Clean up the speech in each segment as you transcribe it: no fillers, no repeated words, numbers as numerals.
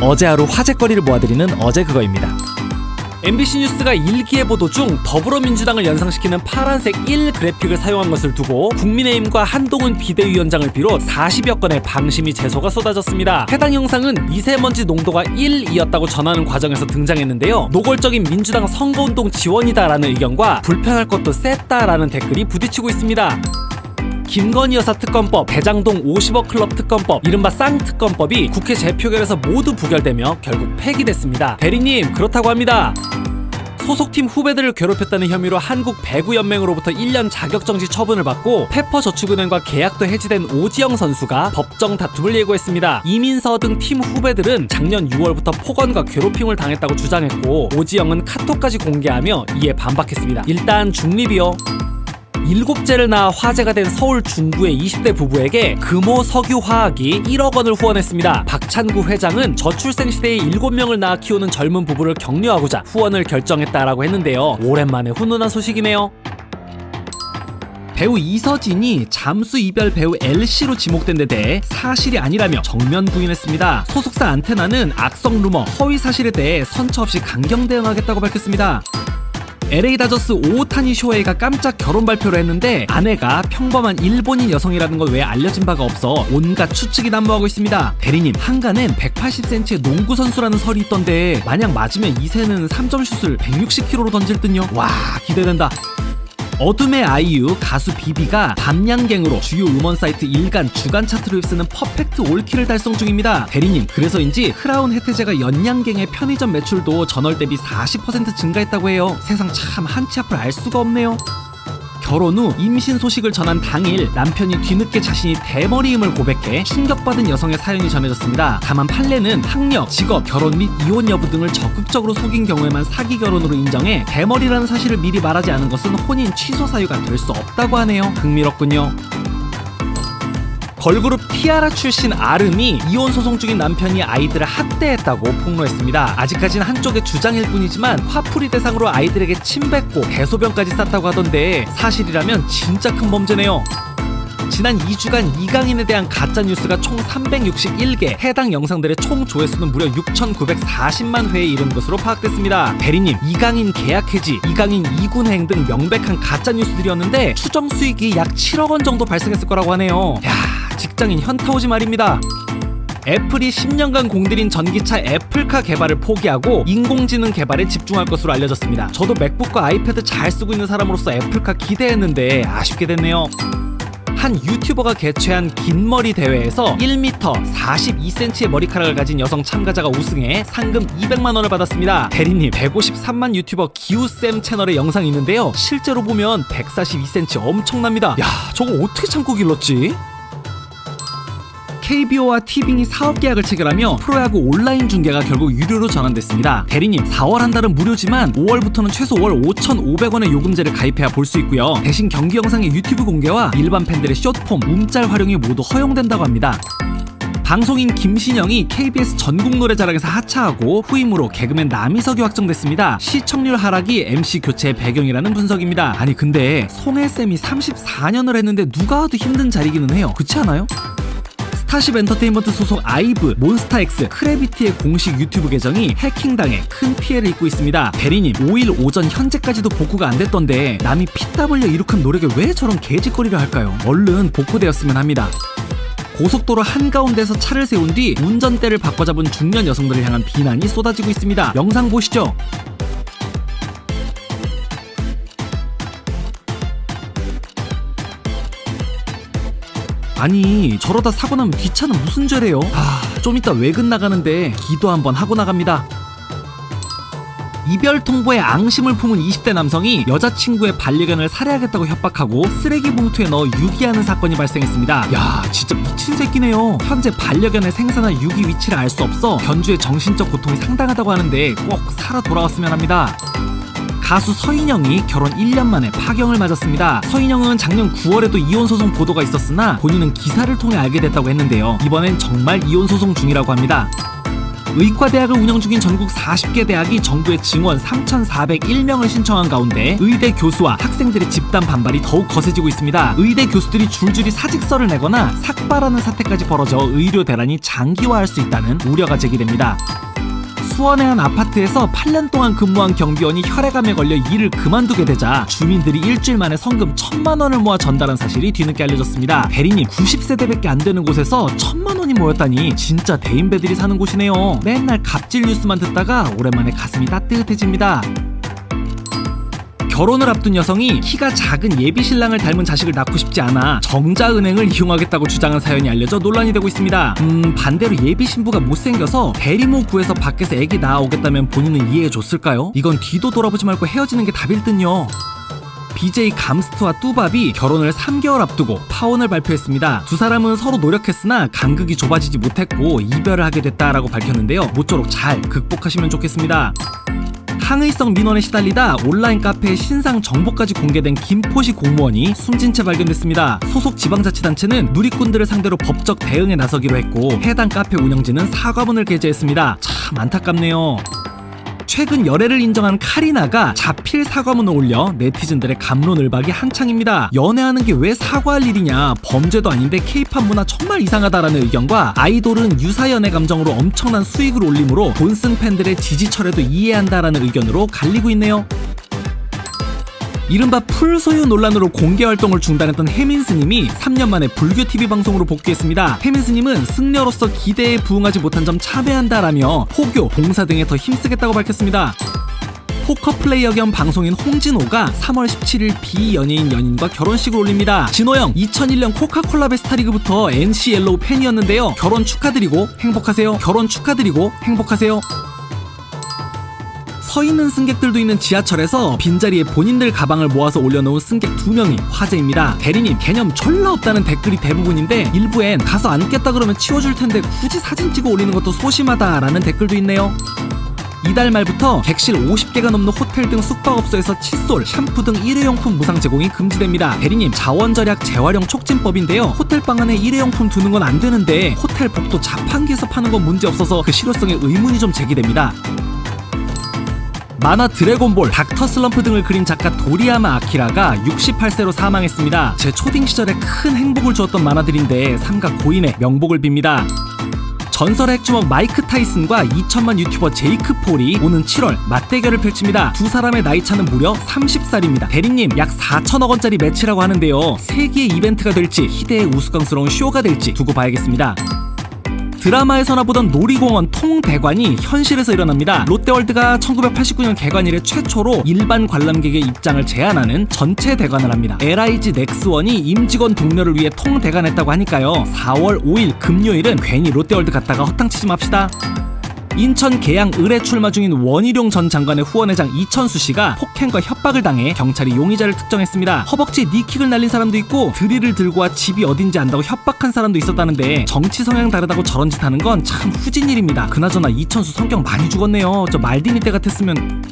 어제 하루 화제거리를 모아드리는 어제 그거입니다. MBC 뉴스가 일기예 보도 중 더불어민주당을 연상시키는 파란색 1 그래픽을 사용한 것을 두고 국민의힘과 한동훈 비대위원장을 비롯 40여 건의 방심이 제소가 쏟아졌습니다. 해당 영상은 미세먼지 농도가 1이었다고 전하는 과정에서 등장했는데요. 노골적인 민주당 선거운동 지원이다라는 의견과 불편할 것도 셌다라는 댓글이 부딪히고 있습니다. 김건희 여사 특검법, 대장동 50억 클럽 특검법, 이른바 쌍특검법이 국회 재표결에서 모두 부결되며 결국 폐기됐습니다. 대리님, 그렇다고 합니다. 소속팀 후배들을 괴롭혔다는 혐의로 한국배구연맹으로부터 1년 자격정지 처분을 받고 페퍼저축은행과 계약도 해지된 오지영 선수가 법정 다툼을 예고했습니다. 이민서 등 팀 후배들은 작년 6월부터 폭언과 괴롭힘을 당했다고 주장했고 오지영은 카톡까지 공개하며 이에 반박했습니다. 일단 중립이요. 7째를 낳아 화제가 된 서울 중구의 20대 부부에게 금호 석유화학이 1억 원을 후원했습니다. 박찬구 회장은 저출생 시대에 7명을 낳아 키우는 젊은 부부를 격려하고자 후원을 결정했다라고 했는데요. 오랜만에 훈훈한 소식이네요. 배우 이서진이 잠수 이별 배우 L씨로 지목된 데 대해 사실이 아니라며 정면 부인했습니다. 소속사 안테나는 악성 루머, 허위 사실에 대해 선처 없이 강경 대응하겠다고 밝혔습니다. LA 다저스 오오타니 쇼헤이가 깜짝 결혼 발표를 했는데 아내가 평범한 일본인 여성이라는 건 왜 알려진 바가 없어 온갖 추측이 난무하고 있습니다. 대리님, 한가는 180cm의 농구 선수라는 설이 있던데 만약 맞으면 2세는 3점 슛을 160km로 던질 듯요. 와, 기대된다. 어둠의 아이유 가수 비비가 밤양갱으로 주요 음원 사이트 일간 주간 차트를 휩쓰는 퍼펙트 올킬을 달성 중입니다. 대리님, 그래서인지 크라운 혜태제가 연양갱의 편의점 매출도 전월 대비 40% 증가했다고 해요. 세상 참 한치 앞을 알 수가 없네요. 결혼 후 임신 소식을 전한 당일 남편이 뒤늦게 자신이 대머리임을 고백해 충격받은 여성의 사연이 전해졌습니다. 다만 판례는 학력, 직업, 결혼 및 이혼 여부 등을 적극적으로 속인 경우에만 사기 결혼으로 인정해 대머리라는 사실을 미리 말하지 않은 것은 혼인 취소 사유가 될 수 없다고 하네요. 흥미롭군요. 걸그룹 티아라 출신 아름이 이혼 소송 중인 남편이 아이들을 학대했다고 폭로했습니다. 아직까지는 한쪽의 주장일 뿐이지만 화풀이 대상으로 아이들에게 침 뱉고 대소변까지 쌌다고 하던데 사실이라면 진짜 큰 범죄네요. 지난 2주간 이강인에 대한 가짜뉴스가 총 361개, 해당 영상들의 총 조회수는 무려 6,940만 회에 이른 것으로 파악됐습니다. 대리님, 이강인 계약 해지, 이강인 이군행 등 명백한 가짜뉴스들이었는데 추정 수익이 약 7억 원 정도 발생했을 거라고 하네요. 야, 직장인 현타오지 말입니다. 애플이 10년간 공들인 전기차 애플카 개발을 포기하고 인공지능 개발에 집중할 것으로 알려졌습니다. 저도 맥북과 아이패드 잘 쓰고 있는 사람으로서 애플카 기대했는데 아쉽게 됐네요. 한 유튜버가 개최한 긴 머리 대회에서 1m 42cm의 머리카락을 가진 여성 참가자가 우승해 상금 200만 원을 받았습니다. 대리님, 153만 유튜버 기우쌤 채널에 영상이 있는데요. 실제로 보면 142cm 엄청납니다. 야, 저거 어떻게 참고 길렀지? KBO와 티빙이 사업 계약을 체결하며 프로야구 온라인 중계가 결국 유료로 전환됐습니다. 대리님, 4월 한 달은 무료지만 5월부터는 최소 월 5,500원의 요금제를 가입해야 볼 수 있고요. 대신 경기 영상의 유튜브 공개와 일반 팬들의 숏폼, 움짤 활용이 모두 허용된다고 합니다. 방송인 김신영이 KBS 전국 노래자랑에서 하차하고 후임으로 개그맨 남희석이 확정됐습니다. 시청률 하락이 MC 교체의 배경이라는 분석입니다. 아니 근데 송혜쌤이 34년을 했는데 누가 와도 힘든 자리기는 해요. 그렇지 않아요? 스타쉽 엔터테인먼트 소속 아이브, 몬스타엑스, 크래비티의 공식 유튜브 계정이 해킹당해 큰 피해를 입고 있습니다. 대리님, 5일 오전 현재까지도 복구가 안 됐던데 남이 피 땀 흘려 이룩한 노력에 왜 저런 개짓거리를 할까요? 얼른 복구되었으면 합니다. 고속도로 한가운데서 차를 세운 뒤 운전대를 바꿔잡은 중년 여성들을 향한 비난이 쏟아지고 있습니다. 영상 보시죠. 아니, 저러다 사고 나면 뒷차는 무슨 죄래요? 좀 이따 외근 나가는데 기도 한번 하고 나갑니다. 이별 통보에 앙심을 품은 20대 남성이 여자친구의 반려견을 살해하겠다고 협박하고 쓰레기 봉투에 넣어 유기하는 사건이 발생했습니다. 야, 진짜 미친 새끼네요. 현재 반려견의 생사나 유기 위치를 알 수 없어 견주의 정신적 고통이 상당하다고 하는데 꼭 살아 돌아왔으면 합니다. 가수 서인영이 결혼 1년 만에 파경을 맞았습니다. 서인영은 작년 9월에도 이혼소송 보도가 있었으나 본인은 기사를 통해 알게 됐다고 했는데요. 이번엔 정말 이혼소송 중이라고 합니다. 의과대학을 운영 중인 전국 40개 대학이 정부의 증원 3,401명을 신청한 가운데 의대 교수와 학생들의 집단 반발이 더욱 거세지고 있습니다. 의대 교수들이 줄줄이 사직서를 내거나 삭발하는 사태까지 벌어져 의료 대란이 장기화할 수 있다는 우려가 제기됩니다. 수원의 한 아파트에서 8년 동안 근무한 경비원이 혈액암에 걸려 일을 그만두게 되자 주민들이 일주일 만에 성금 1,000만 원을 모아 전달한 사실이 뒤늦게 알려졌습니다. 대리님, 90세대밖에 안 되는 곳에서 1,000만 원이 모였다니 진짜 대인배들이 사는 곳이네요. 맨날 갑질 뉴스만 듣다가 오랜만에 가슴이 따뜻해집니다. 결혼을 앞둔 여성이 키가 작은 예비 신랑을 닮은 자식을 낳고 싶지 않아 정자은행을 이용하겠다고 주장한 사연이 알려져 논란이 되고 있습니다. 반대로 예비 신부가 못생겨서 대리모 구해서 밖에서 애기 낳아오겠다면 본인은 이해해줬을까요? 이건 뒤도 돌아보지 말고 헤어지는 게 답일 듯요. BJ 감스트와 뚜밥이 결혼을 3개월 앞두고 파혼을 발표했습니다. 두 사람은 서로 노력했으나 간극이 좁아지지 못했고 이별을 하게 됐다라고 밝혔는데요. 모쪼록 잘 극복하시면 좋겠습니다. 항의성 민원에 시달리다 온라인 카페의 신상 정보까지 공개된 김포시 공무원이 숨진 채 발견됐습니다. 소속 지방자치단체는 누리꾼들을 상대로 법적 대응에 나서기로 했고 해당 카페 운영진은 사과문을 게재했습니다. 참 안타깝네요. 최근 열애를 인정한 카리나가 자필 사과문을 올려 네티즌들의 갑론을박이 한창입니다. 연애하는 게 왜 사과할 일이냐, 범죄도 아닌데 케이팝 문화 정말 이상하다라는 의견과 아이돌은 유사연애 감정으로 엄청난 수익을 올림으로 돈 쓴 팬들의 지지철에도 이해한다라는 의견으로 갈리고 있네요. 이른바 풀소유 논란으로 공개 활동을 중단했던 혜민스님이 3년 만에 불교 TV 방송으로 복귀했습니다. 혜민스님은 승려로서 기대에 부응하지 못한 점 참회한다라며 포교, 봉사 등에 더 힘쓰겠다고 밝혔습니다. 포커 플레이어 겸 방송인 홍진호가 3월 17일 비연예인 연인과 결혼식을 올립니다. 진호형, 2001년 코카콜라 베스타리그부터 NC 옐로우 팬이었는데요. 결혼 축하드리고 행복하세요. 결혼 축하드리고 행복하세요. 서 있는 승객들도 있는 지하철에서 빈자리에 본인들 가방을 모아서 올려놓은 승객 2명이 화제입니다. 대리님, 개념 졸라 없다는 댓글이 대부분인데 일부엔 가서 앉겠다 그러면 치워줄 텐데 굳이 사진 찍어 올리는 것도 소심하다라는 댓글도 있네요. 이달 말부터 객실 50개가 넘는 호텔 등 숙박업소에서 칫솔, 샴푸 등 일회용품 무상 제공이 금지됩니다. 대리님, 자원절약 재활용 촉진법인데요. 호텔방 안에 일회용품 두는 건 안 되는데 호텔 복도 자판기에서 파는 건 문제없어서 그 실효성에 의문이 좀 제기됩니다. 만화 드래곤볼, 닥터 슬럼프 등을 그린 작가 도리야마 아키라가 68세로 사망했습니다. 제 초딩 시절에 큰 행복을 주었던 만화들인데 삼가 고인의 명복을 빕니다. 전설의 핵주먹 마이크 타이슨과 2천만 유튜버 제이크 폴이 오는 7월 맞대결을 펼칩니다. 두 사람의 나이차는 무려 30살입니다. 대리님, 약 4천억 원짜리 매치라고 하는데요. 세기의 이벤트가 될지 희대의 우스꽝스러운 쇼가 될지 두고 봐야겠습니다. 드라마에서나 보던 놀이공원 통대관이 현실에서 일어납니다. 롯데월드가 1989년 개관 이래 최초로 일반 관람객의 입장을 제한하는 전체 대관을 합니다. LIG 넥스원이 임직원 동료를 위해 통대관했다고 하니까요. 4월 5일 금요일은 괜히 롯데월드 갔다가 허탕치지 맙시다. 인천 계양 을에 출마 중인 원희룡 전 장관의 후원회장 이천수 씨가 폭행과 협박을 당해 경찰이 용의자를 특정했습니다. 허벅지에 니킥을 날린 사람도 있고 드릴을 들고 와 집이 어딘지 안다고 협박한 사람도 있었다는데 정치 성향 다르다고 저런 짓 하는 건 참 후진 일입니다. 그나저나 이천수 성격 많이 죽었네요. 저 말디니 때 같았으면.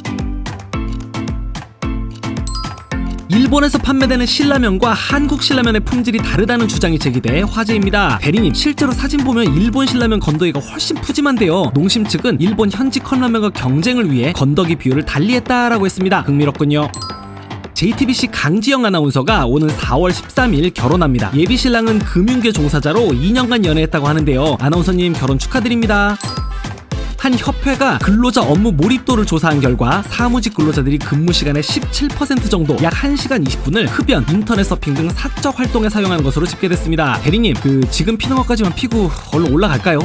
일본에서 판매되는 신라면과 한국 신라면의 품질이 다르다는 주장이 제기돼 화제입니다. 대리님, 실제로 사진 보면 일본 신라면 건더기가 훨씬 푸짐한데요. 농심 측은 일본 현지 컵라면과 경쟁을 위해 건더기 비율을 달리했다라고 했습니다. 흥미롭군요. JTBC 강지영 아나운서가 오는 4월 13일 결혼합니다. 예비 신랑은 금융계 종사자로 2년간 연애했다고 하는데요. 아나운서님, 결혼 축하드립니다. 한 협회가 근로자 업무 몰입도를 조사한 결과 사무직 근로자들이 근무 시간의 17% 정도, 약 1시간 20분을 흡연, 인터넷 서핑 등 사적 활동에 사용하는 것으로 집계됐습니다. 대리님, 지금 피는 것까지만 피고 얼른 올라갈까요?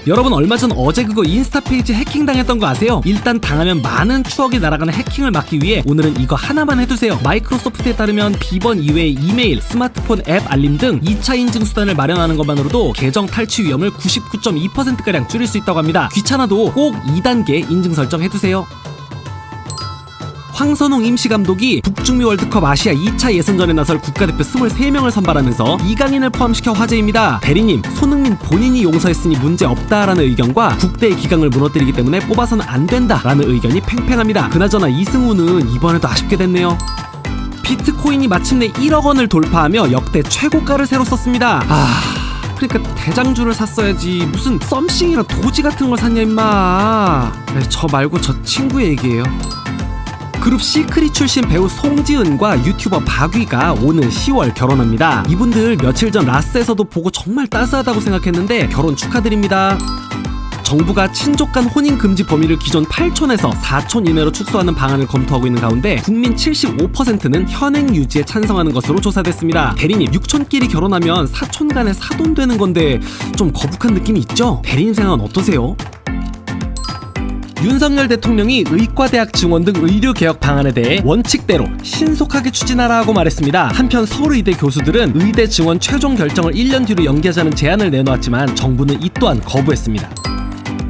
여러분, 얼마 전 어제 그거 인스타 페이지 해킹 당했던 거 아세요? 일단 당하면 많은 추억이 날아가는 해킹을 막기 위해 오늘은 이거 하나만 해두세요. 마이크로소프트에 따르면 비번 이외의 이메일, 스마트폰 앱 알림 등 2차 인증 수단을 마련하는 것만으로도 계정 탈취 위험을 99.2%가량 줄일 수 있다고 합니다. 귀찮아도 꼭 2단계 인증 설정 해두세요. 황선홍 임시감독이 북중미 월드컵 아시아 2차 예선전에 나설 국가대표 23명을 선발하면서 이강인을 포함시켜 화제입니다. 대리님, 손흥민 본인이 용서했으니 문제없다라는 의견과 국대의 기강을 무너뜨리기 때문에 뽑아서는 안 된다라는 의견이 팽팽합니다. 그나저나 이승우는 이번에도 아쉽게 됐네요. 비트코인이 마침내 1억 원을 돌파하며 역대 최고가를 새로 썼습니다. 그러니까 대장주를 샀어야지 무슨 썸씽이랑 도지 같은 걸 샀냐 임마. 저 말고 저 친구 얘기예요. 그룹 시크릿 출신 배우 송지은과 유튜버 박위가 오는 10월 결혼합니다. 이분들 며칠 전 라스에서도 보고 정말 따스하다고 생각했는데 결혼 축하드립니다. 정부가 친족 간 혼인 금지 범위를 기존 8촌에서 4촌 이내로 축소하는 방안을 검토하고 있는 가운데 국민 75%는 현행 유지에 찬성하는 것으로 조사됐습니다. 대리님, 6촌끼리 결혼하면 4촌 간에 사돈되는 건데 좀 거북한 느낌이 있죠? 대리님 생각은 어떠세요? 윤석열 대통령이 의과대학 증원 등 의료개혁 방안에 대해 원칙대로 신속하게 추진하라고 말했습니다. 한편 서울의대 교수들은 의대 증원 최종 결정을 1년 뒤로 연기하자는 제안을 내놓았지만 정부는 이 또한 거부했습니다.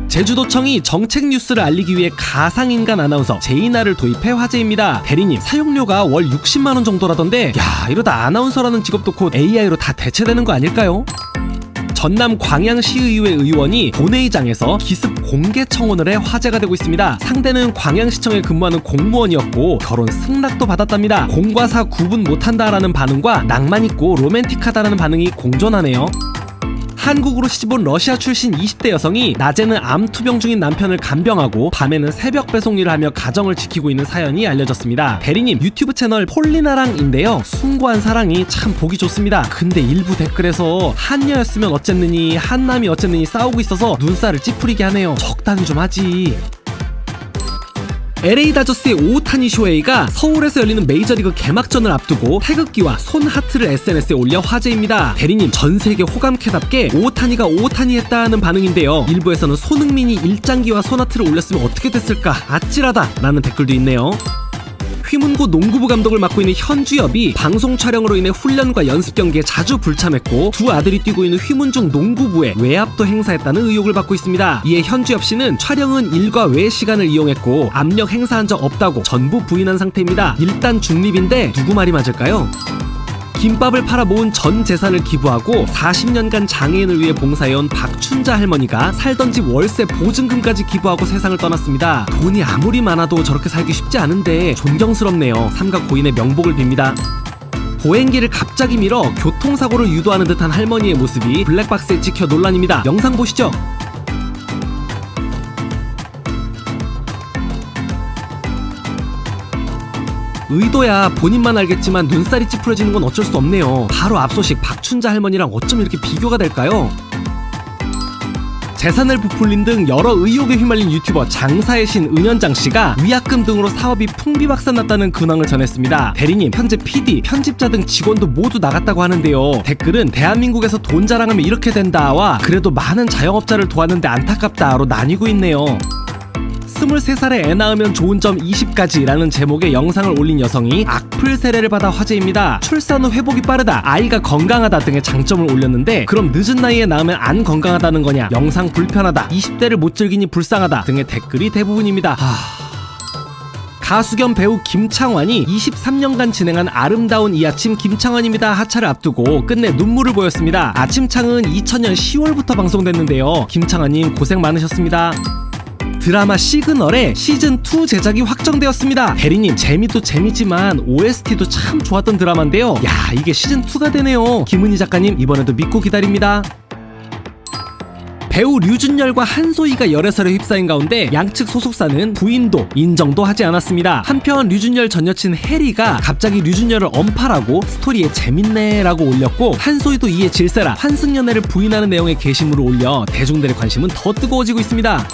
제주도청이 정책 뉴스를 알리기 위해 가상인간 아나운서 제이나를 도입해 화제입니다. 대리님, 사용료가 월 60만원 정도라던데 야, 이러다 아나운서라는 직업도 곧 AI로 다 대체되는 거 아닐까요? 전남 광양시의회 의원이 본회의장에서 기습 공개 청혼을 해 화제가 되고 있습니다. 상대는 광양시청에 근무하는 공무원이었고 결혼 승낙도 받았답니다. 공과 사 구분 못한다라는 반응과 낭만 있고 로맨틱하다라는 반응이 공존하네요. 한국으로 시집온 러시아 출신 20대 여성이 낮에는 암 투병 중인 남편을 간병하고 밤에는 새벽 배송 일을 하며 가정을 지키고 있는 사연이 알려졌습니다. 대리님, 유튜브 채널 폴리나랑인데요. 숭고한 사랑이 참 보기 좋습니다. 근데 일부 댓글에서 한여였으면 어쨌느니 한남이 어쨌느니 싸우고 있어서 눈살을 찌푸리게 하네요. 적당히 좀 하지. LA 다저스의 오오타니 쇼헤이가 서울에서 열리는 메이저리그 개막전을 앞두고 태극기와 손 하트를 SNS에 올려 화제입니다. 대리님, 전세계 호감캐답게 오오타니가 오오타니 했다는 반응인데요. 일부에서는 손흥민이 일장기와 손 하트를 올렸으면 어떻게 됐을까 아찔하다 라는 댓글도 있네요. 휘문고 농구부 감독을 맡고 있는 현주엽이 방송 촬영으로 인해 훈련과 연습 경기에 자주 불참했고 두 아들이 뛰고 있는 휘문중 농구부에 외압도 행사했다는 의혹을 받고 있습니다. 이에 현주엽 씨는 촬영은 일과 외 시간을 이용했고 압력 행사한 적 없다고 전부 부인한 상태입니다. 일단 중립인데 누구 말이 맞을까요? 김밥을 팔아 모은 전 재산을 기부하고 40년간 장애인을 위해 봉사해온 박춘자 할머니가 살던 집 월세 보증금까지 기부하고 세상을 떠났습니다. 돈이 아무리 많아도 저렇게 살기 쉽지 않은데 존경스럽네요. 삼가 고인의 명복을 빕니다. 보행기를 갑자기 밀어 교통사고를 유도하는 듯한 할머니의 모습이 블랙박스에 찍혀 논란입니다. 영상 보시죠. 의도야 본인만 알겠지만 눈살이 찌푸려지는 건 어쩔 수 없네요. 바로 앞소식 박춘자 할머니랑 어쩜 이렇게 비교가 될까요? 재산을 부풀린 등 여러 의혹에 휘말린 유튜버 장사의 신 은현장씨가 위약금 등으로 사업이 풍비박산났다는 근황을 전했습니다. 대리님, 현재 PD, 편집자 등 직원도 모두 나갔다고 하는데요. 댓글은 대한민국에서 돈 자랑하면 이렇게 된다와 그래도 많은 자영업자를 도왔는데 안타깝다로 나뉘고 있네요. 23살에 애 낳으면 좋은 점 20가지 라는 제목의 영상을 올린 여성이 악플 세례를 받아 화제입니다. 출산 후 회복이 빠르다, 아이가 건강하다 등의 장점을 올렸는데 그럼 늦은 나이에 낳으면 안 건강하다는 거냐, 영상 불편하다, 20대를 못 즐기니 불쌍하다 등의 댓글이 대부분입니다. 가수 겸 배우 김창완이 23년간 진행한 아름다운 이 아침 김창완입니다 하차를 앞두고 끝내 눈물을 보였습니다. 아침창은 2000년 10월부터 방송됐는데요. 김창완님 고생 많으셨습니다. 드라마 시그널의 시즌2 제작이 확정되었습니다. 대리님, 재미도 재미지만 OST도 참 좋았던 드라마인데요. 야, 이게 시즌2가 되네요. 김은희 작가님, 이번에도 믿고 기다립니다. 배우 류준열과 한소희가 열애설에 휩싸인 가운데 양측 소속사는 부인도 인정도 하지 않았습니다. 한편 류준열 전 여친 해리가 갑자기 류준열을 언팔하고 스토리에 재밌네 라고 올렸고, 한소희도 이에 질세라 환승연애를 부인하는 내용의 게시물을 올려 대중들의 관심은 더 뜨거워지고 있습니다.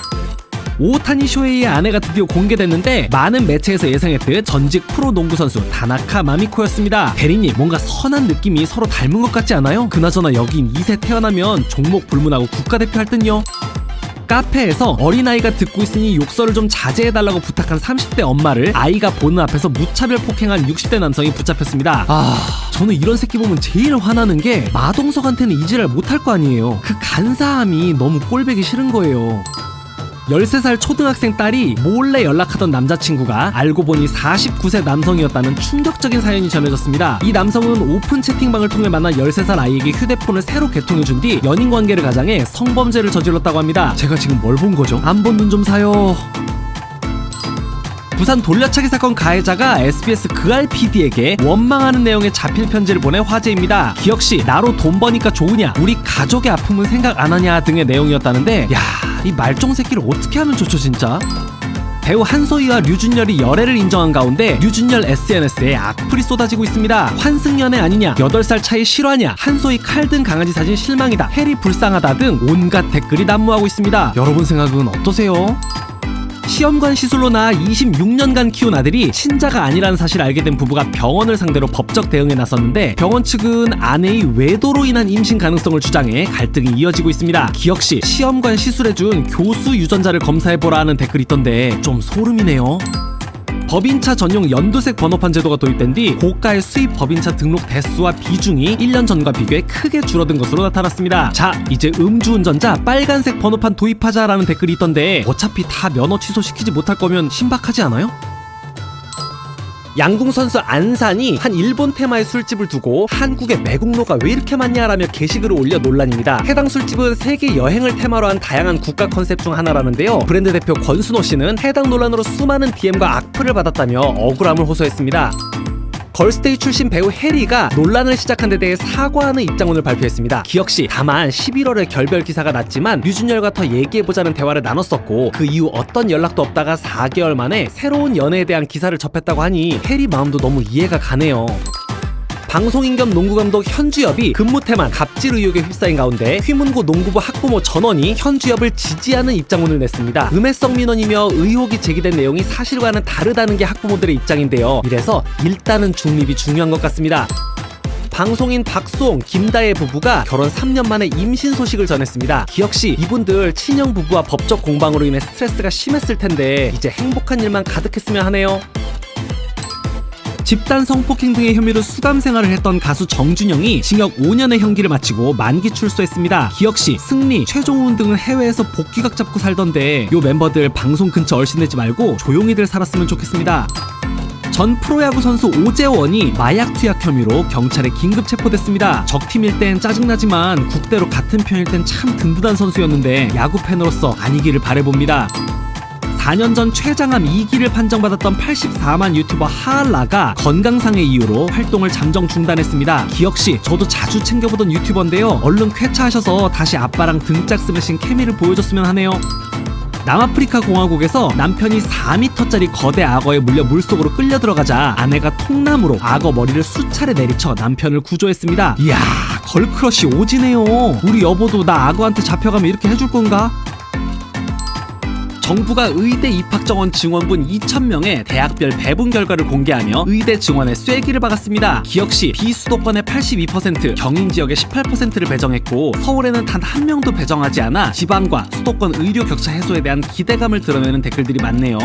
오오타니 쇼헤이의 아내가 드디어 공개됐는데 많은 매체에서 예상했듯 전직 프로 농구 선수 다나카 마미코였습니다. 대리님, 뭔가 선한 느낌이 서로 닮은 것 같지 않아요? 그나저나 여긴 2세 태어나면 종목 불문하고 국가대표 할 듯요. 카페에서 어린아이가 듣고 있으니 욕설을 좀 자제해달라고 부탁한 30대 엄마를 아이가 보는 앞에서 무차별 폭행한 60대 남성이 붙잡혔습니다. 저는 이런 새끼 보면 제일 화나는 게 마동석한테는 이지랄 못할 거 아니에요. 그 간사함이 너무 꼴배기 싫은 거예요. 13살 초등학생 딸이 몰래 연락하던 남자친구가 알고 보니 49세 남성이었다는 충격적인 사연이 전해졌습니다. 이 남성은 오픈 채팅방을 통해 만난 13살 아이에게 휴대폰을 새로 개통해준 뒤 연인관계를 가장해 성범죄를 저질렀다고 합니다. 제가 지금 뭘 본 거죠? 안 본 눈 좀 사요. 부산 돌려차기 사건 가해자가 SBS 그 RPD에게 원망하는 내용의 자필 편지를 보내 화제입니다. 기억시 나로 돈 버니까 좋으냐, 우리 가족의 아픔은 생각 안 하냐 등의 내용이었다는데, 야, 이 말종 새끼를 어떻게 하면 좋죠 진짜? 배우 한소희와 류준열이 열애를 인정한 가운데 류준열 SNS에 악플이 쏟아지고 있습니다. 환승연애 아니냐, 8살 차이 실화냐, 한소희 칼 든 강아지 사진 실망이다, 해리 불쌍하다 등 온갖 댓글이 난무하고 있습니다. 여러분 생각은 어떠세요? 시험관 시술로 낳아 26년간 키운 아들이 친자가 아니라는 사실을 알게 된 부부가 병원을 상대로 법적 대응에 나섰는데, 병원 측은 아내의 외도로 인한 임신 가능성을 주장해 갈등이 이어지고 있습니다. 기억시 시험관 시술해준 교수 유전자를 검사해보라 하는 댓글이 있던데 좀 소름이네요. 법인차 전용 연두색 번호판 제도가 도입된 뒤 고가의 수입 법인차 등록 대수와 비중이 1년 전과 비교해 크게 줄어든 것으로 나타났습니다. 자, 이제 음주운전자 빨간색 번호판 도입하자라는 댓글이 있던데, 어차피 다 면허 취소시키지 못할 거면 신박하지 않아요? 양궁 선수 안산이 한 일본 테마의 술집을 두고 한국의 매국노가 왜 이렇게 많냐라며 게시글을 올려 논란입니다. 해당 술집은 세계 여행을 테마로 한 다양한 국가 컨셉 중 하나라는데요. 브랜드 대표 권순호 씨는 해당 논란으로 수많은 DM과 악플을 받았다며 억울함을 호소했습니다. 걸스데이 출신 배우 해리가 논란을 시작한 데 대해 사과하는 입장문을 발표했습니다. 기억시 다만 11월에 결별 기사가 났지만 류준열과 더 얘기해보자는 대화를 나눴었고, 그 이후 어떤 연락도 없다가 4개월 만에 새로운 연애에 대한 기사를 접했다고 하니 해리 마음도 너무 이해가 가네요. 방송인 겸 농구감독 현주엽이 근무태만 갑질 의혹에 휩싸인 가운데 휘문고 농구부 학부모 전원이 현주엽을 지지하는 입장문을 냈습니다. 음해성 민원이며 의혹이 제기된 내용이 사실과는 다르다는 게 학부모들의 입장인데요. 이래서 일단은 중립이 중요한 것 같습니다. 방송인 박수홍, 김다혜 부부가 결혼 3년 만에 임신 소식을 전했습니다. 기억시 이분들 친형 부부와 법적 공방으로 인해 스트레스가 심했을 텐데 이제 행복한 일만 가득했으면 하네요. 집단 성폭행 등의 혐의로 수감 생활을 했던 가수 정준영이 징역 5년의 형기를 마치고 만기 출소했습니다. 기억시, 승리, 최종훈 등은 해외에서 복귀각 잡고 살던데 요 멤버들 방송 근처 얼씬내지 말고 조용히들 살았으면 좋겠습니다. 전 프로야구 선수 오재원이 마약 투약 혐의로 경찰에 긴급 체포됐습니다. 적팀일 땐 짜증나지만 국대로 같은 편일 땐 참 든든한 선수였는데 야구 팬으로서 아니기를 바라봅니다. 4년 전 췌장암 2기를 판정받았던 84만 유튜버 하알라가 건강상의 이유로 활동을 잠정 중단했습니다. 기억시 저도 자주 챙겨보던 유튜버인데요. 얼른 쾌차하셔서 다시 아빠랑 등짝 스매싱 케미를 보여줬으면 하네요. 남아프리카 공화국에서 남편이 4m짜리 거대 악어에 물려 물속으로 끌려 들어가자 아내가 통나무로 악어 머리를 수차례 내리쳐 남편을 구조했습니다. 이야, 걸크러쉬 오지네요. 우리 여보도 나 악어한테 잡혀가면 이렇게 해줄 건가? 정부가 의대 입학 정원 증원분 2,000명의 대학별 배분 결과를 공개하며 의대 증원에 쐐기를 박았습니다. 기억시 비수도권의 82%, 경인 지역의 18%를 배정했고 서울에는 단 한 명도 배정하지 않아 지방과 수도권 의료 격차 해소에 대한 기대감을 드러내는 댓글들이 많네요.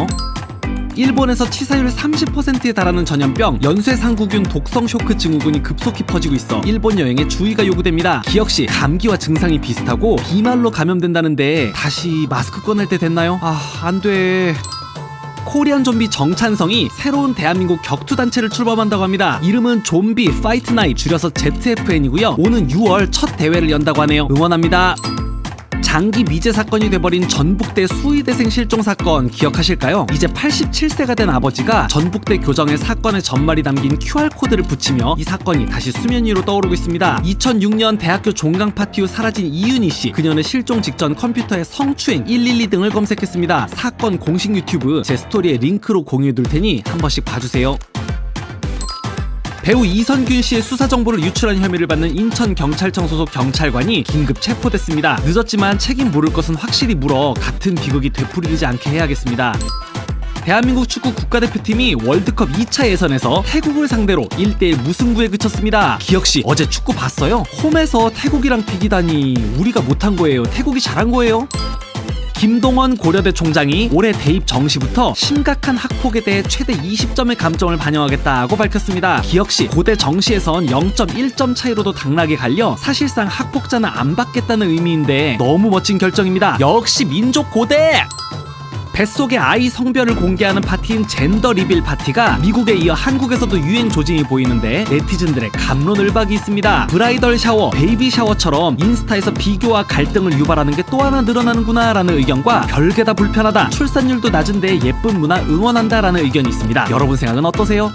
일본에서 치사율 30%에 달하는 전염병 연쇄상구균 독성 쇼크 증후군이 급속히 퍼지고 있어 일본 여행에 주의가 요구됩니다. 기억시 감기와 증상이 비슷하고 비말로 감염된다는데 다시 마스크 꺼낼 때 됐나요? 아, 안돼. 코리안 좀비 정찬성이 새로운 대한민국 격투단체를 출범한다고 합니다. 이름은 좀비 파이트 나잇, 줄여서 ZFN이고요. 오는 6월 첫 대회를 연다고 하네요. 응원합니다. 장기 미제 사건이 돼버린 전북대 수의대생 실종 사건 기억하실까요? 이제 87세가 된 아버지가 전북대 교정에 사건의 전말이 담긴 QR코드를 붙이며 이 사건이 다시 수면 위로 떠오르고 있습니다. 2006년 대학교 종강 파티 후 사라진 이윤희 씨, 그녀는 실종 직전 컴퓨터에 성추행 112 등을 검색했습니다. 사건 공식 유튜브 제 스토리에 링크로 공유해둘 테니 한 번씩 봐주세요. 배우 이선균 씨의 수사 정보를 유출한 혐의를 받는 인천경찰청 소속 경찰관이 긴급 체포됐습니다. 늦었지만 책임 물을 것은 확실히 물어 같은 비극이 되풀이되지 않게 해야겠습니다. 대한민국 축구 국가대표팀이 월드컵 2차 예선에서 태국을 상대로 1대1 무승부에 그쳤습니다. 기억시 어제 축구 봤어요? 홈에서 태국이랑 비기다니 우리가 못한 거예요? 태국이 잘한 거예요? 김동원 고려대 총장이 올해 대입 정시부터 심각한 학폭에 대해 최대 20점의 감점을 반영하겠다고 밝혔습니다. 기억시 고대 정시에선 0.1점 차이로도 당락에 갈려 사실상 학폭자는 안 받겠다는 의미인데 너무 멋진 결정입니다. 역시 민족 고대! 뱃속의 아이 성별을 공개하는 파티인 젠더 리빌 파티가 미국에 이어 한국에서도 유행 조짐이 보이는데 네티즌들의 갑론을박이 있습니다. 브라이덜 샤워, 베이비 샤워처럼 인스타에서 비교와 갈등을 유발하는 게 또 하나 늘어나는구나 라는 의견과 별게 다 불편하다, 출산율도 낮은데 예쁜 문화 응원한다 라는 의견이 있습니다. 여러분 생각은 어떠세요?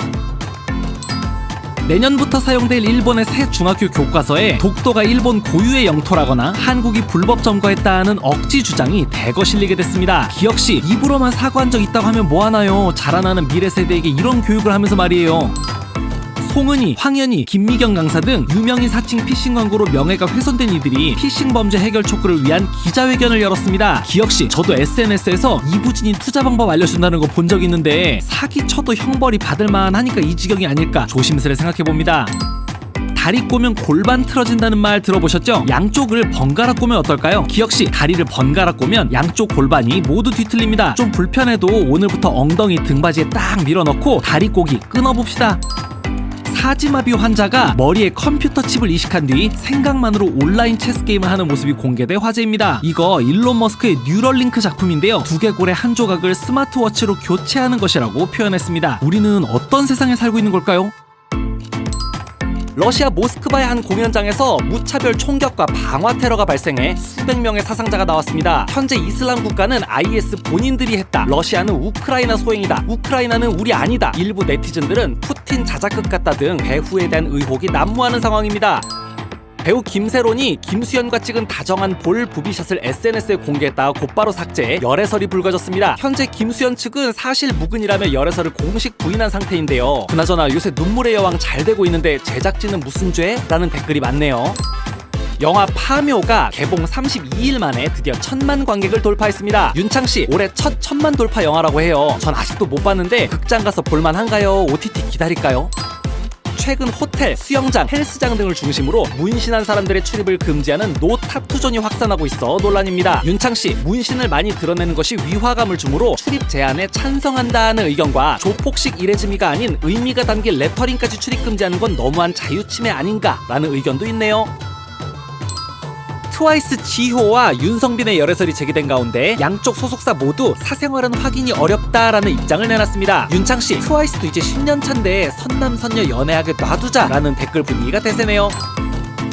내년부터 사용될 일본의 새 중학교 교과서에 독도가 일본 고유의 영토라거나 한국이 불법 점거했다는 억지 주장이 대거 실리게 됐습니다. 기억시 입으로만 사과한 적 있다고 하면 뭐하나요? 자라나는 미래 세대에게 이런 교육을 하면서 말이에요. 송은이, 황현희, 김미경 강사 등 유명인 사칭 피싱 광고로 명예가 훼손된 이들이 피싱 범죄 해결 촉구를 위한 기자회견을 열었습니다. 기억시 저도 SNS에서 이부진인 투자 방법 알려준다는 거 본 적 있는데 사기 쳐도 형벌이 받을만 하니까 이 지경이 아닐까 조심스레 생각해봅니다. 다리 꼬면 골반 틀어진다는 말 들어보셨죠? 양쪽을 번갈아 꼬면 어떨까요? 기억시 다리를 번갈아 꼬면 양쪽 골반이 모두 뒤틀립니다. 좀 불편해도 오늘부터 엉덩이 등받이에 딱 밀어넣고 다리 꼬기 끊어봅시다. 사지마비 환자가 머리에 컴퓨터 칩을 이식한 뒤 생각만으로 온라인 체스 게임을 하는 모습이 공개돼 화제입니다. 이거 일론 머스크의 뉴럴링크 작품인데요. 두개골의 한 조각을 스마트워치로 교체하는 것이라고 표현했습니다. 우리는 어떤 세상에 살고 있는 걸까요? 러시아 모스크바의 한 공연장에서 무차별 총격과 방화 테러가 발생해 수백 명의 사상자가 나왔습니다. 현재 이슬람 국가는 IS 본인들이 했다. 러시아는 우크라이나 소행이다. 우크라이나는 우리 아니다. 일부 네티즌들은 푸틴 자작극 같다 등 배후에 대한 의혹이 난무하는 상황입니다. 배우 김세론이 김수현과 찍은 다정한 볼 부비샷을 SNS에 공개했다가 곧바로 삭제해 열애설이 불거졌습니다. 현재 김수현 측은 사실 무근이라며 열애설을 공식 부인한 상태인데요. 그나저나 요새 눈물의 여왕 잘 되고 있는데 제작진은 무슨 죄? 라는 댓글이 많네요. 영화 파묘가 개봉 32일 만에 드디어 1000만 관객을 돌파했습니다. 윤창씨 올해 첫 1000만 돌파 영화라고 해요. 전 아직도 못 봤는데 극장 가서 볼만한가요? OTT 기다릴까요? 최근 호텔, 수영장, 헬스장 등을 중심으로 문신한 사람들의 출입을 금지하는 노 타투존이 확산하고 있어 논란입니다. 윤창씨, 문신을 많이 드러내는 것이 위화감을 주므로 출입 제한에 찬성한다는 의견과 조폭식 이레즈미가 아닌 의미가 담긴 레터링까지 출입 금지하는 건 너무한 자유침해 아닌가라는 의견도 있네요. 트와이스 지효와 윤성빈의 열애설이 제기된 가운데 양쪽 소속사 모두 사생활은 확인이 어렵다라는 입장을 내놨습니다. 윤창씨, 트와이스도 이제 10년 차인데 선남선녀 연애하게 놔두자라는 댓글 분위기가 대세네요.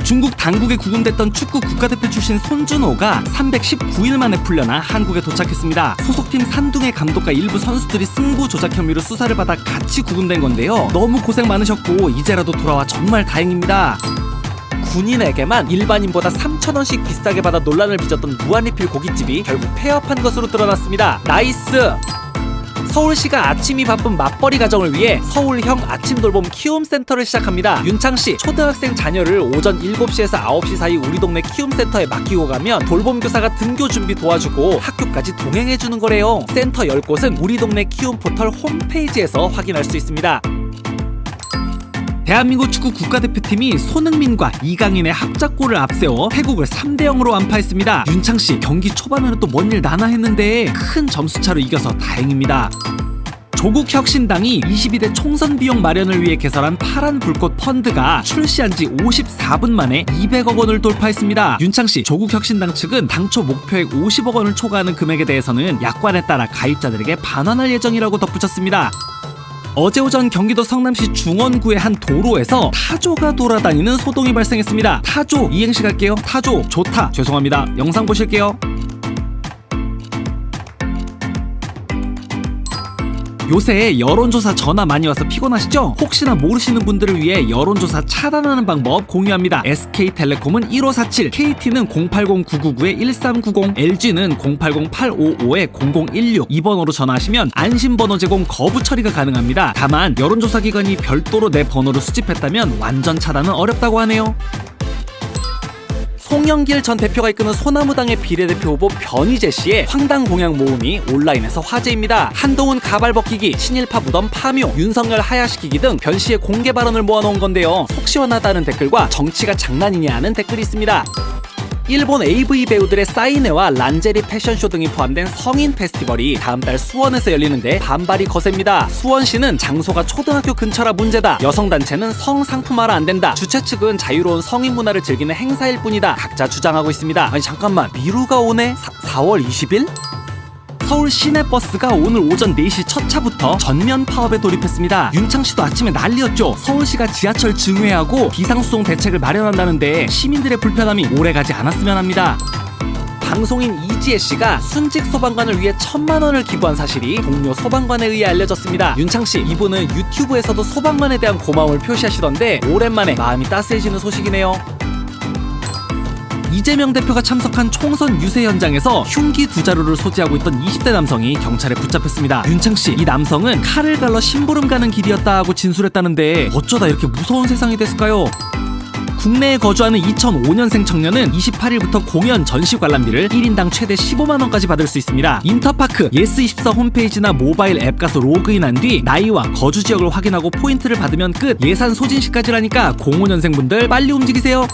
중국 당국에 구금됐던 축구 국가대표 출신 손준호가 319일 만에 풀려나 한국에 도착했습니다. 소속팀 산둥의 감독과 일부 선수들이 승부 조작 혐의로 수사를 받아 같이 구금된 건데요. 너무 고생 많으셨고 이제라도 돌아와 정말 다행입니다. 군인에게만 일반인보다 3,000원씩 비싸게 받아 논란을 빚었던 무한리필 고깃집이 결국 폐업한 것으로 드러났습니다. 나이스! 서울시가 아침이 바쁜 맞벌이 가정을 위해 서울형 아침 돌봄 키움센터를 시작합니다. 윤창씨, 초등학생 자녀를 오전 7시에서 9시 사이 우리 동네 키움센터에 맡기고 가면 돌봄교사가 등교 준비 도와주고 학교까지 동행해주는 거래요. 센터 10곳은 우리 동네 키움 포털 홈페이지에서 확인할 수 있습니다. 대한민국 축구 국가대표팀이 손흥민과 이강인의 합작골을 앞세워 태국을 3대0으로 완파했습니다. 윤창씨, 경기 초반에는 또 뭔 일 나나 했는데 큰 점수차로 이겨서 다행입니다. 조국혁신당이 22대 총선 비용 마련을 위해 개설한 파란 불꽃 펀드가 출시한 지 54분 만에 200억 원을 돌파했습니다. 윤창씨, 조국혁신당 측은 당초 목표액 50억 원을 초과하는 금액에 대해서는 약관에 따라 가입자들에게 반환할 예정이라고 덧붙였습니다. 어제 오전 경기도 성남시 중원구의 한 도로에서 타조가 돌아다니는 소동이 발생했습니다. 타조 이행시 갈게요. 타조 좋다. 죄송합니다. 영상 보실게요. 요새 여론조사 전화 많이 와서 피곤하시죠? 혹시나 모르시는 분들을 위해 여론조사 차단하는 방법 공유합니다. SK텔레콤은 1547, KT는 080-999-1390, LG는 080-855-0016 이 번호로 전화하시면 안심번호 제공 거부 처리가 가능합니다. 다만 여론조사 기관이 별도로 내 번호를 수집했다면 완전 차단은 어렵다고 하네요. 송영길 전 대표가 이끄는 소나무당의 비례대표 후보 변희재 씨의 황당 공약 모음이 온라인에서 화제입니다. 한동훈 가발 벗기기, 친일파 무덤 파묘, 윤석열 하야시키기 등 변 씨의 공개 발언을 모아놓은 건데요. 속 시원하다는 댓글과 정치가 장난이냐는 댓글이 있습니다. 일본 AV 배우들의 사인회와 란제리 패션쇼 등이 포함된 성인 페스티벌이 다음 달 수원에서 열리는데 반발이 거셉니다. 수원시는 장소가 초등학교 근처라 문제다. 여성단체는 성상품화라 안 된다. 주최 측은 자유로운 성인 문화를 즐기는 행사일 뿐이다. 각자 주장하고 있습니다. 아니 잠깐만, 미루가 오네? 4월 20일? 서울 시내버스가 오늘 오전 4시 첫 차부터 전면 파업에 돌입했습니다. 윤창씨도 아침에 난리였죠. 서울시가 지하철 증회하고 비상수송 대책을 마련한다는데 시민들의 불편함이 오래가지 않았으면 합니다. 방송인 이지혜 씨가 순직 소방관을 위해 1,000만 원을 기부한 사실이 동료 소방관에 의해 알려졌습니다. 윤창 씨, 이분은 유튜브에서도 소방관에 대한 고마움을 표시하시던데 오랜만에 마음이 따스해지는 소식이네요. 이재명 대표가 참석한 총선 유세 현장에서 흉기 2자루를 소지하고 있던 20대 남성이 경찰에 붙잡혔습니다. 윤창 씨, 이 남성은 칼을 갈러 심부름 가는 길이었다고 진술했다는데 어쩌다 이렇게 무서운 세상이 됐을까요? 국내에 거주하는 2005년생 청년은 28일부터 공연 전시 관람비를 1인당 최대 15만 원까지 받을 수 있습니다. 인터파크 예스24 홈페이지나 모바일 앱 가서 로그인한 뒤 나이와 거주 지역을 확인하고 포인트를 받으면 끝. 예산 소진 시까지라니까 05년생분들 빨리 움직이세요.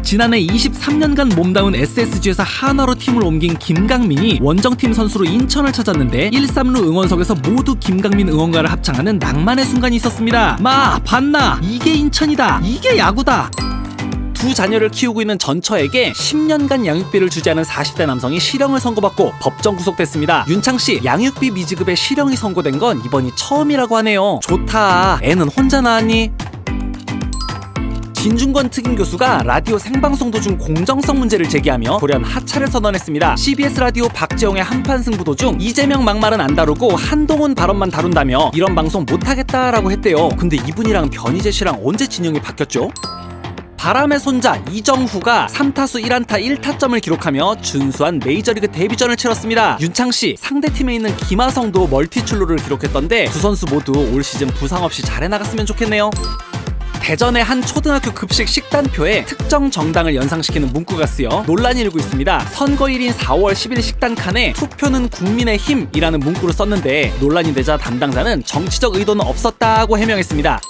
지난해 23년간 몸담은 SSG에서 한화로 팀을 옮긴 김강민이 원정팀 선수로 인천을 찾았는데 1-3루 응원석에서 모두 김강민 응원가를 합창하는 낭만의 순간이 있었습니다. 마, 봤나? 이게 인천이다. 이게 야구다. 두 자녀를 키우고 있는 전처에게 10년간 양육비를 주지 않은 40대 남성이 실형을 선고받고 법정 구속됐습니다. 윤창씨, 양육비 미지급에 실형이 선고된 건 이번이 처음이라고 하네요. 좋다. 애는 혼자 낳았니? 진중권 특임 교수가 라디오 생방송 도중 공정성 문제를 제기하며 돌연 하차를 선언했습니다. CBS 라디오 박재홍의 한판 승부 도중 이재명 막말은 안 다루고 한동훈 발언만 다룬다며 이런 방송 못하겠다라고 했대요. 근데 이분이랑 변희재 씨랑 언제 진영이 바뀌었죠? 바람의 손자 이정후가 3타수 1안타 1타점을 기록하며 준수한 메이저리그 데뷔전을 치렀습니다. 윤창씨, 상대팀에 있는 김하성도 멀티출루를 기록했던데 두 선수 모두 올 시즌 부상 없이 잘 해나갔으면 좋겠네요. 대전의 한 초등학교 급식 식단표에 특정 정당을 연상시키는 문구가 쓰여 논란이 일고 있습니다. 선거일인 4월 10일 식단 칸에 투표는 국민의힘이라는 문구를 썼는데 논란이 되자 담당자는 정치적 의도는 없었다고 해명했습니다.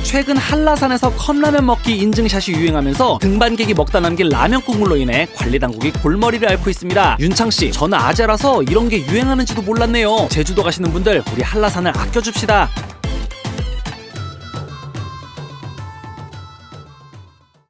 최근 한라산에서 컵라면 먹기 인증샷이 유행하면서 등반객이 먹다 남긴 라면 국물로 인해 관리당국이 골머리를 앓고 있습니다. 윤창씨, 저는 아재라서 이런 게 유행하는지도 몰랐네요. 제주도 가시는 분들 우리 한라산을 아껴줍시다.